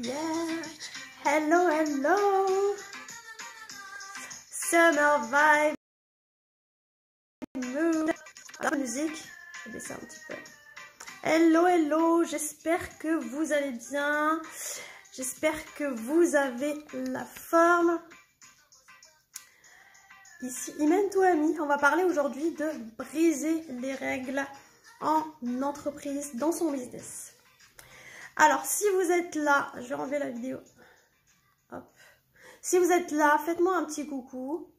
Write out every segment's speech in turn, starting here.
Yeah, hello, hello. Summer vibe mood. La musique, je vais baisser un petit peu. Hello, hello, j'espère que vous allez bien. J'espère que vous avez la forme. Ici Imen Touami, on va parler aujourd'hui de briser les règles en entreprise, dans son business. Alors, si vous êtes là, je vais enlever la vidéo. Hop. Si vous êtes là, faites-moi un petit coucou.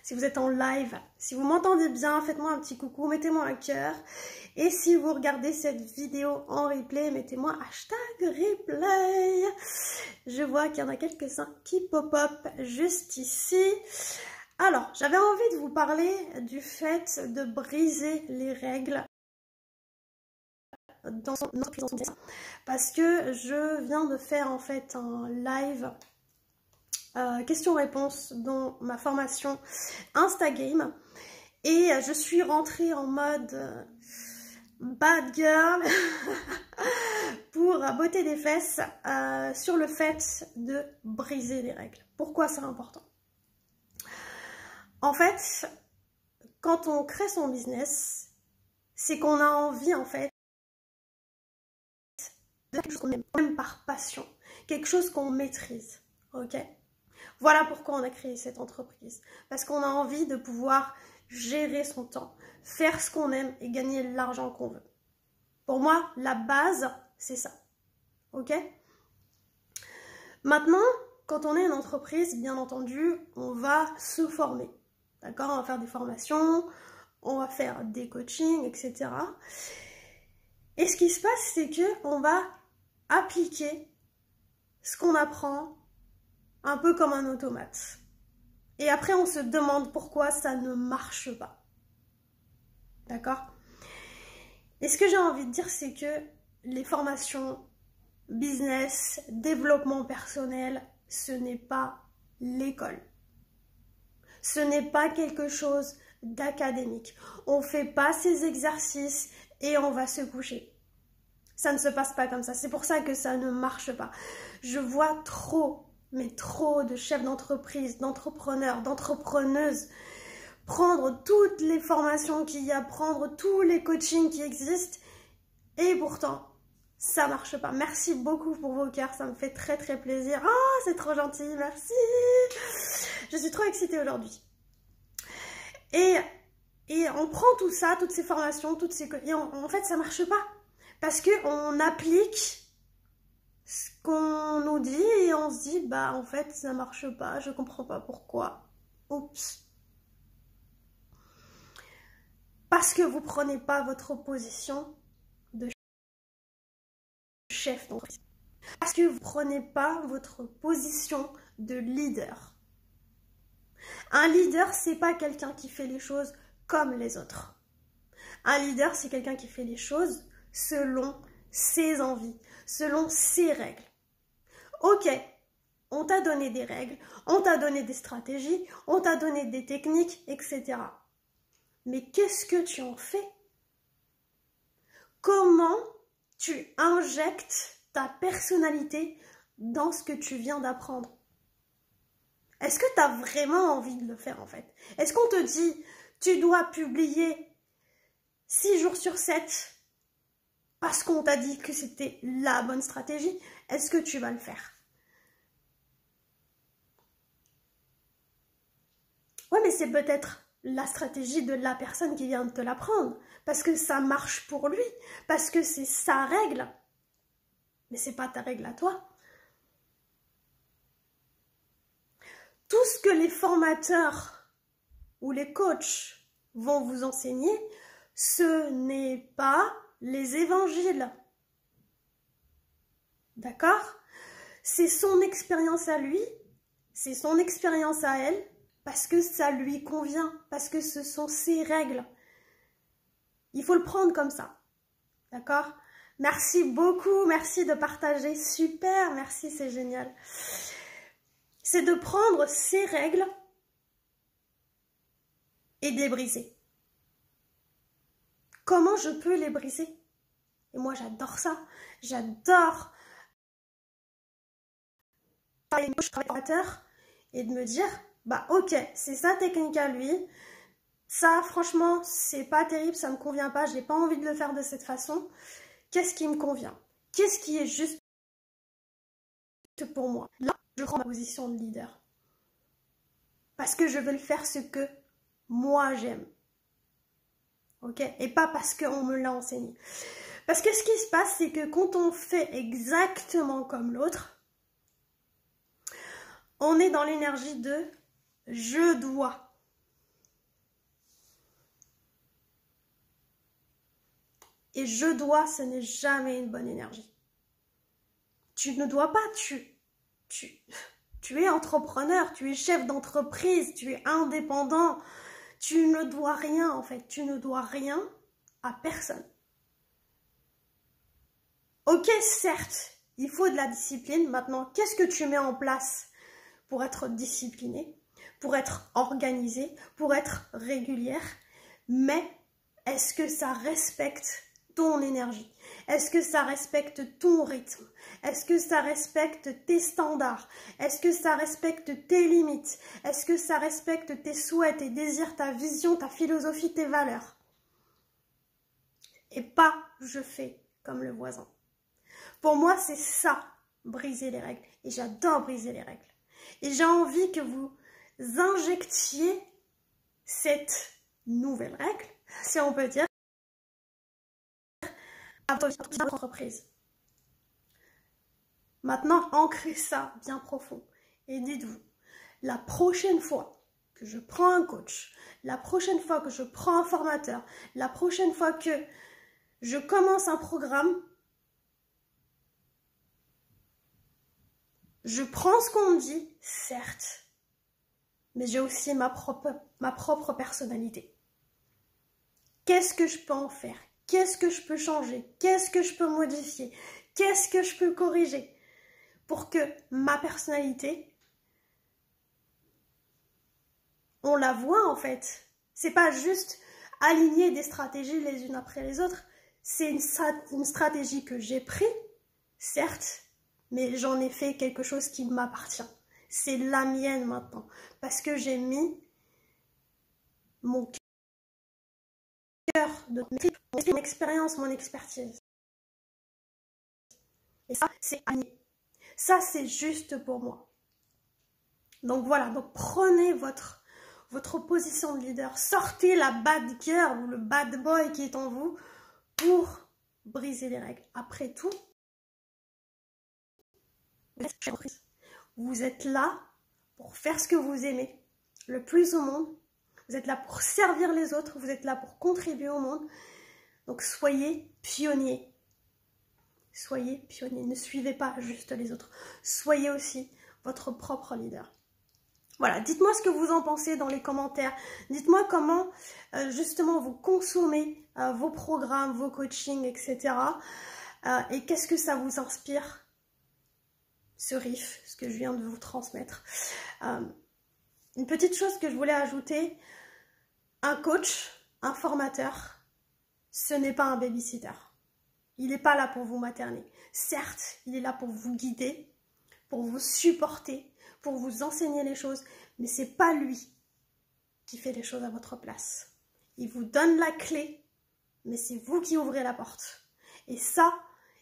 Si vous êtes en live, si vous m'entendez bien, faites-moi un petit coucou, mettez-moi un cœur. Et si vous regardez cette vidéo en replay, mettez-moi #replay. Je vois qu'il y en a quelques-uns qui pop-up juste ici. Alors, j'avais envie de vous parler du fait de briser les règles dans son business, parce que je viens de faire en fait un live questions-réponses dans ma formation Instagame et je suis rentrée en mode bad girl pour botter des fesses sur le fait de briser les règles. Pourquoi c'est important? En fait, quand on crée son business, c'est qu'on a envie en fait de quelque chose qu'on aime par passion, quelque chose qu'on maîtrise, ok? Voilà pourquoi on a créé cette entreprise. Parce qu'on a envie de pouvoir gérer son temps, faire ce qu'on aime et gagner l'argent qu'on veut. Pour moi, la base, c'est ça. Ok? Maintenant, quand on est une entreprise, bien entendu, on va se former. D'accord? On va faire des formations, on va faire des coachings, etc. Et ce qui se passe, c'est qu'on va appliquer ce qu'on apprend un peu comme un automate. Et après, on se demande pourquoi ça ne marche pas. D'accord? Et ce que j'ai envie de dire, c'est que les formations, business, développement personnel, ce n'est pas l'école. Ce n'est pas quelque chose d'académique. On ne fait pas ces exercices et on va se coucher. Ça ne se passe pas comme ça. C'est pour ça que ça ne marche pas. Je vois trop, mais trop de chefs d'entreprise, d'entrepreneurs, d'entrepreneuses prendre toutes les formations qu'il y a, prendre tous les coachings qui existent et pourtant ça marche pas. Merci beaucoup pour vos cœurs, ça me fait très très plaisir. Oh, c'est trop gentil, merci. Je suis trop excitée aujourd'hui. Et on prend tout ça, toutes ces formations, toutes ces et en fait ça marche pas parce que on applique ce qu'on nous dit et on se dit bah en fait ça marche pas, je comprends pas pourquoi. Oups. Parce que vous prenez pas votre position de chef d'entreprise. Parce que vous prenez pas votre position de leader. Un leader, c'est pas quelqu'un qui fait les choses comme les autres. Un leader, c'est quelqu'un qui fait les choses selon ses envies, selon ses règles. Ok, on t'a donné des règles, on t'a donné des stratégies, on t'a donné des techniques, etc. Mais qu'est-ce que tu en fais? Comment tu injectes ta personnalité dans ce que tu viens d'apprendre? Est-ce que tu as vraiment envie de le faire en fait? Est-ce qu'on te dit tu dois publier 6 jours sur 7 parce qu'on t'a dit que c'était la bonne stratégie? Est-ce que tu vas le faire? Ouais, mais c'est peut-être la stratégie de la personne qui vient de te l'apprendre, parce que ça marche pour lui, parce que c'est sa règle. Mais c'est pas ta règle à toi. Tout ce que les formateurs ou les coachs vont vous enseigner, ce n'est pas les évangiles. D'accord? C'est son expérience à lui, c'est son expérience à elle, parce que ça lui convient, parce que ce sont ses règles. Il faut le prendre comme ça. D'accord? Merci beaucoup, merci de partager. Super, merci, c'est génial. C'est de prendre ses règles et de les briser. Comment je peux les briser? Et moi, j'adore ça. J'adore travailler avec le formateur et de me dire, bah ok, c'est sa technique à lui, ça franchement c'est pas terrible, ça me convient pas, j'ai pas envie de le faire de cette façon, qu'est-ce qui me convient? Qu'est-ce qui est juste pour moi? Là, je prends ma position de leader. Parce que je veux le faire ce que moi j'aime. Ok? Et pas parce qu'on me l'a enseigné. Parce que ce qui se passe, c'est que quand on fait exactement comme l'autre, on est dans l'énergie de je dois. Et je dois, ce n'est jamais une bonne énergie. Tu ne dois pas, tu es entrepreneur, tu es chef d'entreprise, tu es indépendant. Tu ne dois rien en fait, tu ne dois rien à personne. Ok, certes, il faut de la discipline. Maintenant, qu'est-ce que tu mets en place pour être discipliné, pour être organisé, pour être régulière? Mais est-ce que ça respecte ton énergie? Est-ce que ça respecte ton rythme? Est-ce que ça respecte tes standards? Est-ce que ça respecte tes limites? Est-ce que ça respecte tes souhaits, tes désirs, ta vision, ta philosophie, tes valeurs? Et pas je fais comme le voisin. Pour moi, c'est ça, briser les règles. Et j'adore briser les règles. Et j'ai envie que vous injectiez cette nouvelle règle, si on peut dire, à votre entreprise. Maintenant, ancrez ça bien profond. Et dites-vous, la prochaine fois que je prends un coach, la prochaine fois que je prends un formateur, la prochaine fois que je commence un programme, je prends ce qu'on me dit, certes, mais j'ai aussi ma propre personnalité. Qu'est-ce que je peux en faire? Qu'est-ce que je peux changer? Qu'est-ce que je peux modifier? Qu'est-ce que je peux corriger? Pour que ma personnalité, on la voit en fait. C'est pas juste aligner des stratégies les unes après les autres. C'est une stratégie que j'ai prise, certes, mais j'en ai fait quelque chose qui m'appartient. C'est la mienne maintenant. Parce que j'ai mis mon cœur, mon expérience, mon expertise. Et ça, c'est aligné. Ça, c'est juste pour moi. Donc voilà, donc prenez votre position de leader. Sortez la bad girl ou le bad boy qui est en vous pour briser les règles. Après tout, vous êtes là pour faire ce que vous aimez le plus au monde. Vous êtes là pour servir les autres. Vous êtes là pour contribuer au monde. Donc soyez pionniers. Soyez pionniers. Ne suivez pas juste les autres. Soyez aussi votre propre leader. Voilà, dites-moi ce que vous en pensez dans les commentaires. Dites-moi comment justement vous consommez vos programmes, vos coachings, etc. Et qu'est-ce que ça vous inspire, ce riff, ce que je viens de vous transmettre. Une petite chose que je voulais ajouter, un coach, un formateur, ce n'est pas un babysitter. Il n'est pas là pour vous materner. Certes, il est là pour vous guider, pour vous supporter, pour vous enseigner les choses, mais c'est pas lui qui fait les choses à votre place. Il vous donne la clé, mais c'est vous qui ouvrez la porte. Et ça,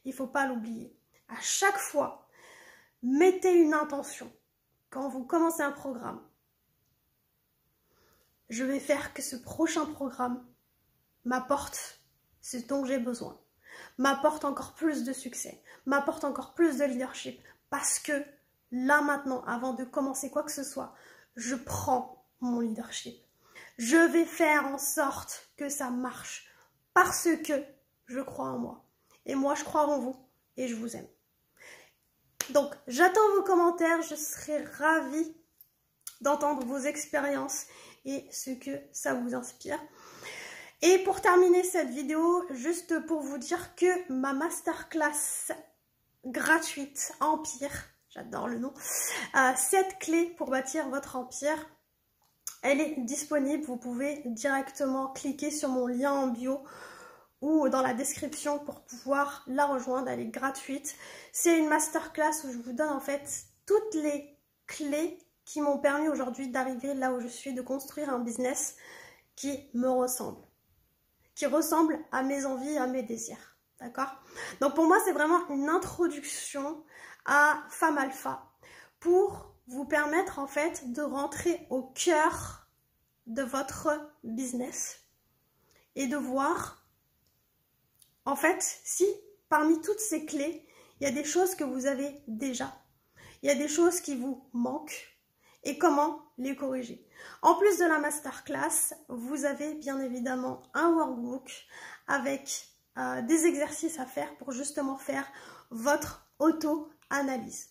il ne faut pas l'oublier. À chaque fois, mettez une intention. Quand vous commencez un programme, je vais faire que ce prochain programme m'apporte ce dont j'ai besoin, m'apporte encore plus de succès, m'apporte encore plus de leadership, parce que là maintenant, avant de commencer quoi que ce soit, je prends mon leadership. Je vais faire en sorte que ça marche parce que je crois en moi. Et moi, je crois en vous et je vous aime. Donc, j'attends vos commentaires. Je serai ravie d'entendre vos expériences et ce que ça vous inspire. Et pour terminer cette vidéo, juste pour vous dire que ma masterclass gratuite Empire, j'adore le nom, 7 clés pour bâtir votre empire, elle est disponible. Vous pouvez directement cliquer sur mon lien en bio ou dans la description pour pouvoir la rejoindre. Elle est gratuite. C'est une masterclass où je vous donne en fait toutes les clés qui m'ont permis aujourd'hui d'arriver là où je suis, de construire un business qui me ressemble, qui ressemble à mes envies, à mes désirs. D'accord? Donc pour moi, c'est vraiment une introduction à Femme Alpha pour vous permettre en fait de rentrer au cœur de votre business et de voir en fait si parmi toutes ces clés, il y a des choses que vous avez déjà, il y a des choses qui vous manquent et comment les corriger. En plus de la masterclass, vous avez bien évidemment un workbook avec des exercices à faire pour justement faire votre auto-analyse.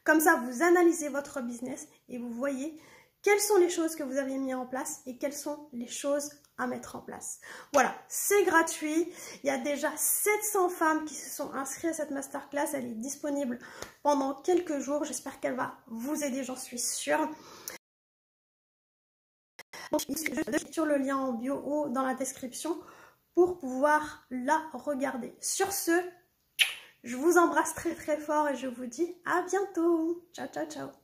Comme ça, vous analysez votre business et vous voyez quelles sont les choses que vous avez mis en place et quelles sont les choses à mettre en place. Voilà, c'est gratuit. Il y a déjà 700 femmes qui se sont inscrites à cette masterclass. Elle est disponible pendant quelques jours. J'espère qu'elle va vous aider, j'en suis sûre. Donc, sur le lien en bio ou dans la description pour pouvoir la regarder. Sur ce, je vous embrasse très très fort et je vous dis à bientôt. Ciao, ciao, ciao.